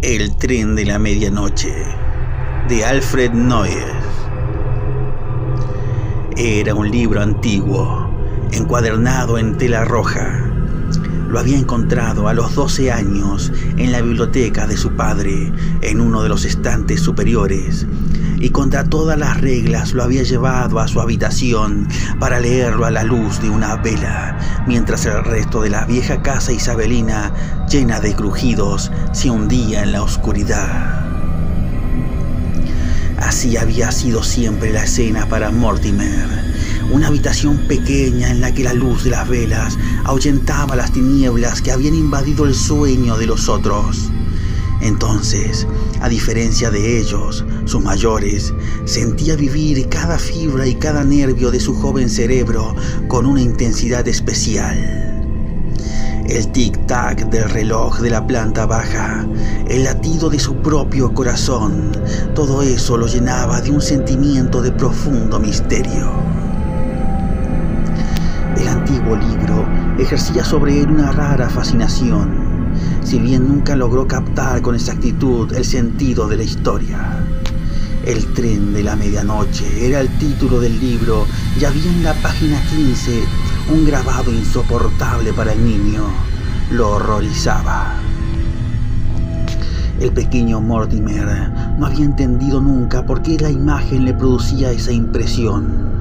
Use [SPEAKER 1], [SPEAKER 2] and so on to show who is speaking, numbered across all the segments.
[SPEAKER 1] El tren de la medianoche, de Alfred Noyes. Era un libro antiguo, encuadernado en tela roja. Lo había encontrado a los 12 años en la biblioteca de su padre, en uno de los estantes superiores, y contra todas las reglas lo había llevado a su habitación para leerlo a la luz de una vela, mientras el resto de la vieja casa isabelina, llena de crujidos, se hundía en la oscuridad. Así había sido siempre la escena para Mortimer, una habitación pequeña en la que la luz de las velas ahuyentaba las tinieblas que habían invadido el sueño de los otros. Entonces, a diferencia de ellos, sus mayores, sentía vivir cada fibra y cada nervio de su joven cerebro con una intensidad especial. El tic-tac del reloj de la planta baja, el latido de su propio corazón, todo eso lo llenaba de un sentimiento de profundo misterio. El antiguo libro ejercía sobre él una rara fascinación, si bien nunca logró captar con exactitud el sentido de la historia. El tren de la medianoche era el título del libro y había en la página 15 un grabado insoportable para el niño. Lo horrorizaba. El pequeño Mortimer no había entendido nunca por qué la imagen le producía esa impresión.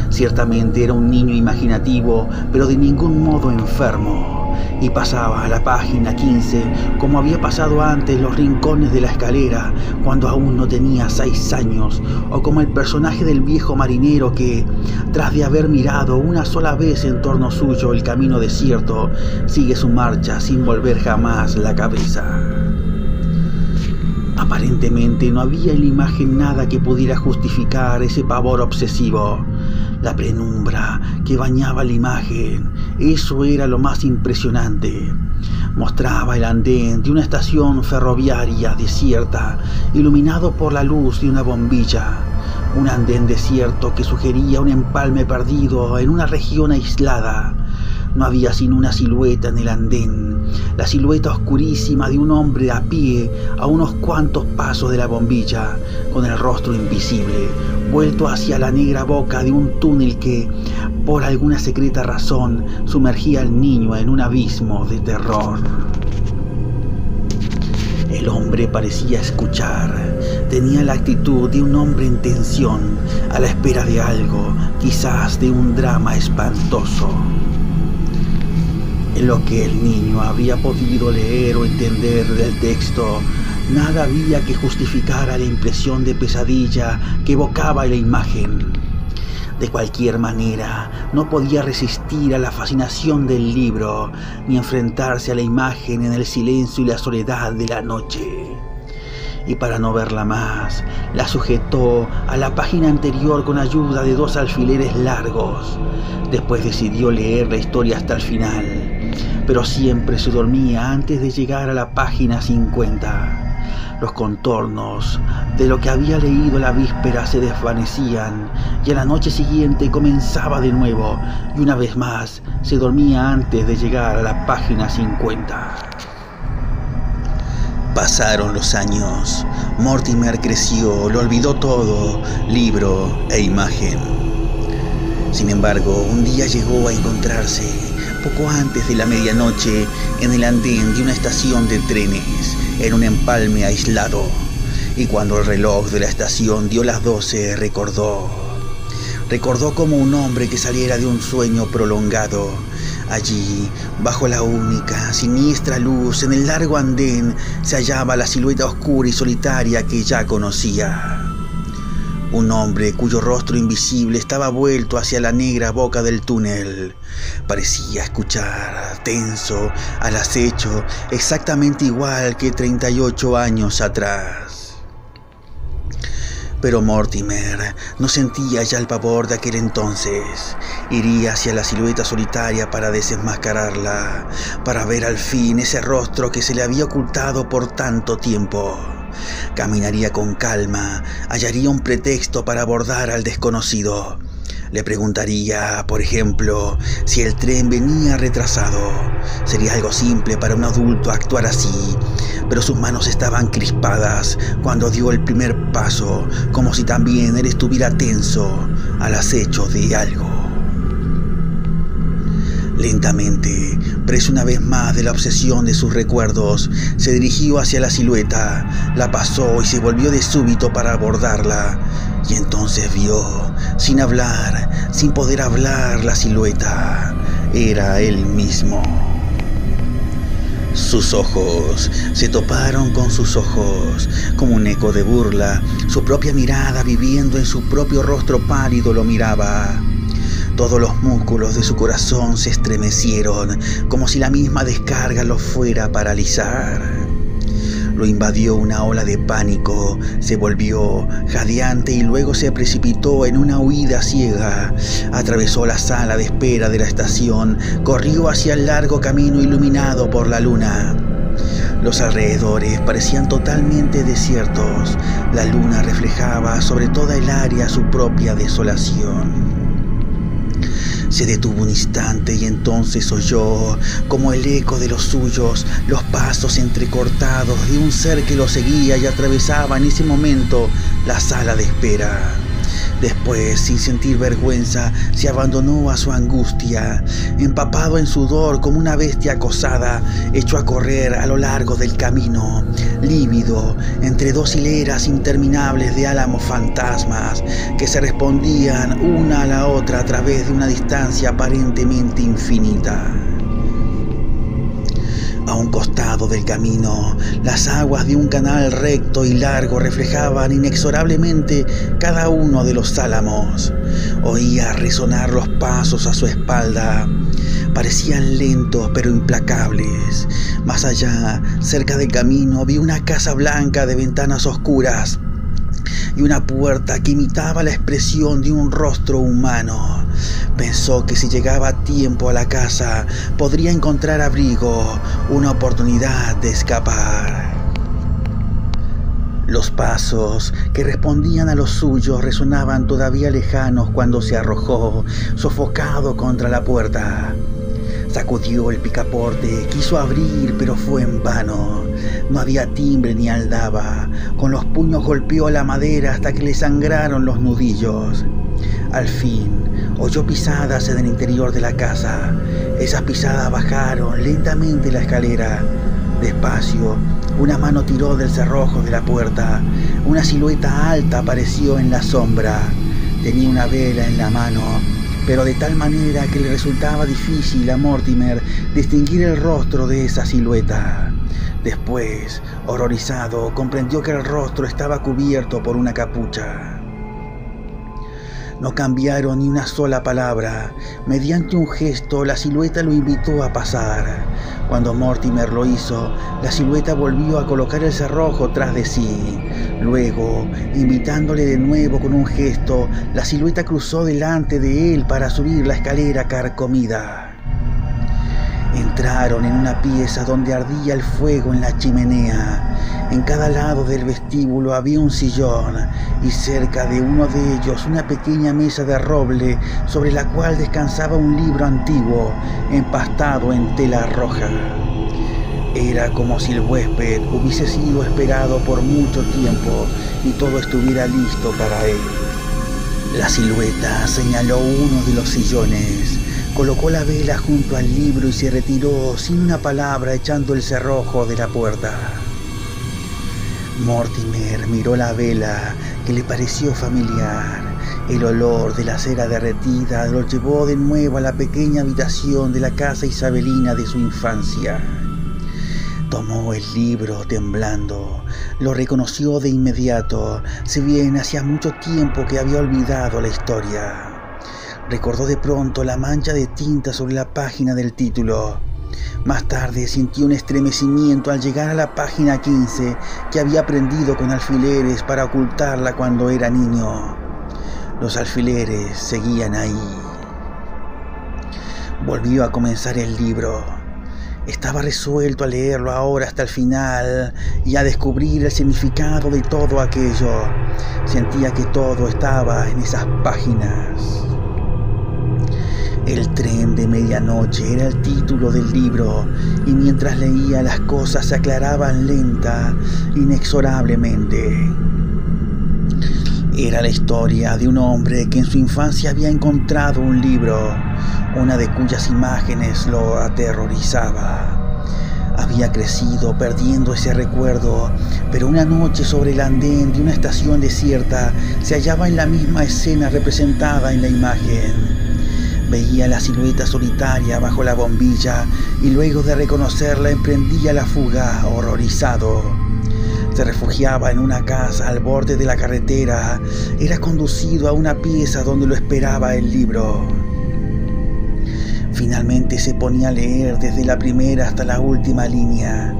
[SPEAKER 1] Ciertamente era un niño imaginativo, pero de ningún modo enfermo, y pasaba a la página 15 como había pasado antes los rincones de la escalera cuando aún no tenía 6 años, o como el personaje del viejo marinero que, tras de haber mirado una sola vez en torno suyo el camino desierto, sigue su marcha sin volver jamás la cabeza. Aparentemente no había en la imagen nada que pudiera justificar ese pavor obsesivo. La penumbra que bañaba la imagen, eso era lo más impresionante. Mostraba el andén de una estación ferroviaria desierta, iluminado por la luz de una bombilla. Un andén desierto que sugería un empalme perdido en una región aislada. No había sino una silueta en el andén, la silueta oscurísima de un hombre a pie a unos cuantos pasos de la bombilla, con el rostro invisible, vuelto hacia la negra boca de un túnel que, por alguna secreta razón, sumergía al niño en un abismo de terror. El hombre parecía escuchar, tenía la actitud de un hombre en tensión, a la espera de algo, quizás de un drama espantoso. En lo que el niño había podido leer o entender del texto, nada había que justificara la impresión de pesadilla que evocaba la imagen. De cualquier manera, no podía resistir a la fascinación del libro, ni enfrentarse a la imagen en el silencio y la soledad de la noche. Y para no verla más, la sujetó a la página anterior con ayuda de 2 alfileres largos. Después decidió leer la historia hasta el final, pero siempre se dormía antes de llegar a la página 50. Los contornos de lo que había leído la víspera se desvanecían y a la noche siguiente comenzaba de nuevo, y una vez más se dormía antes de llegar a la página 50. Pasaron los años. Mortimer creció, lo olvidó todo, libro e imagen. Sin embargo, un día llegó a encontrarse, poco antes de la medianoche, en el andén de una estación de trenes, en un empalme aislado. Y cuando el reloj de la estación dio las 12, recordó como un hombre que saliera de un sueño prolongado. Allí, bajo la única, siniestra luz, en el largo andén, se hallaba la silueta oscura y solitaria que ya conocía. Un hombre cuyo rostro invisible estaba vuelto hacia la negra boca del túnel. Parecía escuchar, tenso, al acecho, exactamente igual que 38 años atrás. Pero Mortimer no sentía ya el pavor de aquel entonces. Iría hacia la silueta solitaria para desenmascararla, para ver al fin ese rostro que se le había ocultado por tanto tiempo. Caminaría con calma, hallaría un pretexto para abordar al desconocido. Le preguntaría, por ejemplo, si el tren venía retrasado. Sería algo simple para un adulto actuar así, pero sus manos estaban crispadas cuando dio el primer paso, como si también él estuviera tenso, al acecho de algo. Lentamente, preso una vez más de la obsesión de sus recuerdos, se dirigió hacia la silueta, la pasó y se volvió de súbito para abordarla. Y entonces vio, sin hablar, sin poder hablar, la silueta. Era él mismo. Sus ojos se toparon con sus ojos, como un eco de burla. Su propia mirada, viviendo en su propio rostro pálido, lo miraba. Todos los músculos de su corazón se estremecieron, como si la misma descarga lo fuera a paralizar. Lo invadió una ola de pánico, se volvió jadeante y luego se precipitó en una huida ciega. Atravesó la sala de espera de la estación, corrió hacia el largo camino iluminado por la luna. Los alrededores parecían totalmente desiertos. La luna reflejaba sobre toda el área su propia desolación. Se detuvo un instante y entonces oyó, como el eco de los suyos, los pasos entrecortados de un ser que lo seguía y atravesaba en ese momento la sala de espera. Después, sin sentir vergüenza, se abandonó a su angustia. Empapado en sudor como una bestia acosada, echó a correr a lo largo del camino, lívido, entre dos hileras interminables de álamos fantasmas que se respondían una a la otra a través de una distancia aparentemente infinita. A un costado del camino, las aguas de un canal recto y largo reflejaban inexorablemente cada uno de los álamos. Oía resonar los pasos a su espalda. Parecían lentos pero implacables. Más allá, cerca del camino, vi una casa blanca de ventanas oscuras y una puerta que imitaba la expresión de un rostro humano. Pensó que si llegaba a tiempo a la casa, podría encontrar abrigo, una oportunidad de escapar. Los pasos que respondían a los suyos resonaban todavía lejanos cuando se arrojó, sofocado contra la puerta. Sacudió el picaporte, quiso abrir, pero fue en vano. No había timbre ni aldaba. Con los puños golpeó la madera hasta que le sangraron los nudillos. Al fin, oyó pisadas en el interior de la casa. Esas pisadas bajaron lentamente la escalera. Despacio, una mano tiró del cerrojo de la puerta. Una silueta alta apareció en la sombra. Tenía una vela en la mano, pero de tal manera que le resultaba difícil a Mortimer distinguir el rostro de esa silueta. Después, horrorizado, comprendió que el rostro estaba cubierto por una capucha. No cambiaron ni una sola palabra. Mediante un gesto, la silueta lo invitó a pasar. Cuando Mortimer lo hizo, la silueta volvió a colocar el cerrojo tras de sí. Luego, invitándole de nuevo con un gesto, la silueta cruzó delante de él para subir la escalera carcomida. Entraron en una pieza donde ardía el fuego en la chimenea. En cada lado del vestíbulo había un sillón y cerca de uno de ellos una pequeña mesa de roble sobre la cual descansaba un libro antiguo empastado en tela roja. Era como si el huésped hubiese sido esperado por mucho tiempo y todo estuviera listo para él. La silueta señaló uno de los sillones, colocó la vela junto al libro y se retiró sin una palabra, echando el cerrojo de la puerta. Mortimer miró la vela, que le pareció familiar. El olor de la cera derretida lo llevó de nuevo a la pequeña habitación de la casa isabelina de su infancia. Tomó el libro temblando. Lo reconoció de inmediato, si bien hacía mucho tiempo que había olvidado la historia. Recordó de pronto la mancha de tinta sobre la página del título. Más tarde sintió un estremecimiento al llegar a la página 15, que había prendido con alfileres para ocultarla cuando era niño. Los alfileres seguían ahí. Volvió a comenzar el libro. Estaba resuelto a leerlo ahora hasta el final y a descubrir el significado de todo aquello. Sentía que todo estaba en esas páginas. El tren de medianoche era el título del libro, y mientras leía las cosas se aclaraban lenta, inexorablemente. Era la historia de un hombre que en su infancia había encontrado un libro, una de cuyas imágenes lo aterrorizaba. Había crecido perdiendo ese recuerdo, pero una noche sobre el andén de una estación desierta se hallaba en la misma escena representada en la imagen. Veía la silueta solitaria bajo la bombilla y luego de reconocerla emprendía la fuga, horrorizado. Se refugiaba en una casa al borde de la carretera. Era conducido a una pieza donde lo esperaba el libro. Finalmente se ponía a leer desde la primera hasta la última línea,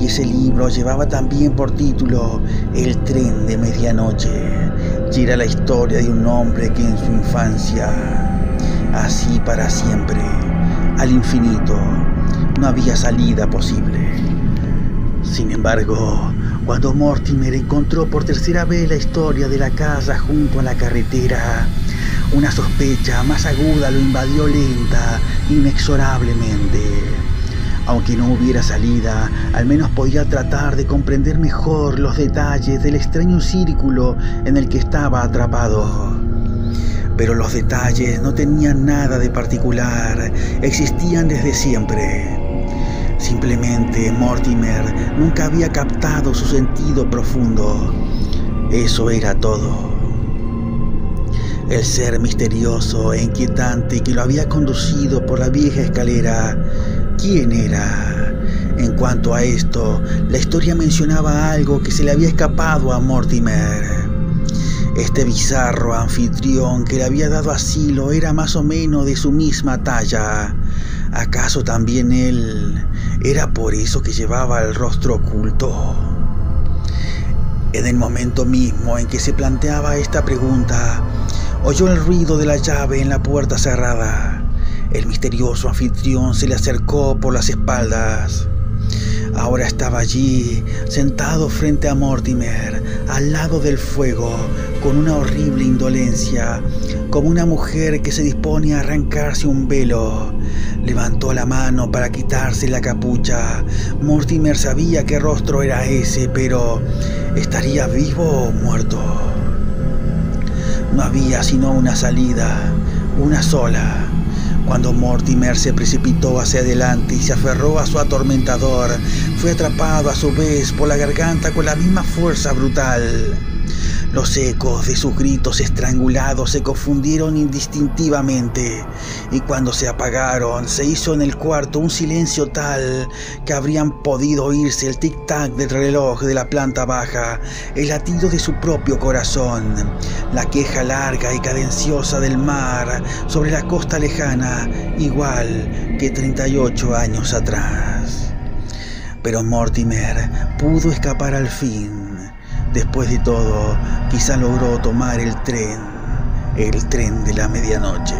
[SPEAKER 1] y ese libro llevaba también por título El tren de medianoche, y era la historia de un hombre que en su infancia, así para siempre, al infinito, no había salida posible. Sin embargo, cuando Mortimer encontró por tercera vez la historia de la casa junto a la carretera, una sospecha más aguda lo invadió lenta, inexorablemente. Aunque no hubiera salida, al menos podía tratar de comprender mejor los detalles del extraño círculo en el que estaba atrapado. Pero los detalles no tenían nada de particular, existían desde siempre. Simplemente Mortimer nunca había captado su sentido profundo. Eso era todo. El ser misterioso e inquietante que lo había conducido por la vieja escalera, ¿quién era? En cuanto a esto, la historia mencionaba algo que se le había escapado a Mortimer. Este bizarro anfitrión que le había dado asilo era más o menos de su misma talla. ¿Acaso también él era por eso que llevaba el rostro oculto? En el momento mismo en que se planteaba esta pregunta, oyó el ruido de la llave en la puerta cerrada. El misterioso anfitrión se le acercó por las espaldas. Ahora estaba allí, sentado frente a Mortimer, al lado del fuego, con una horrible indolencia, como una mujer que se dispone a arrancarse un velo. Levantó la mano para quitarse la capucha. Mortimer sabía qué rostro era ese, pero ¿estaría vivo o muerto? No había sino una salida, una sola. Cuando Mortimer se precipitó hacia adelante y se aferró a su atormentador, fue atrapado a su vez por la garganta con la misma fuerza brutal. Los ecos de sus gritos estrangulados se confundieron indistintivamente, y cuando se apagaron, se hizo en el cuarto un silencio tal que habrían podido oírse el tic-tac del reloj de la planta baja, el latido de su propio corazón, la queja larga y cadenciosa del mar sobre la costa lejana, igual que 38 años atrás. Pero Mortimer pudo escapar al fin. Después de todo, quizá logró tomar el tren de la medianoche.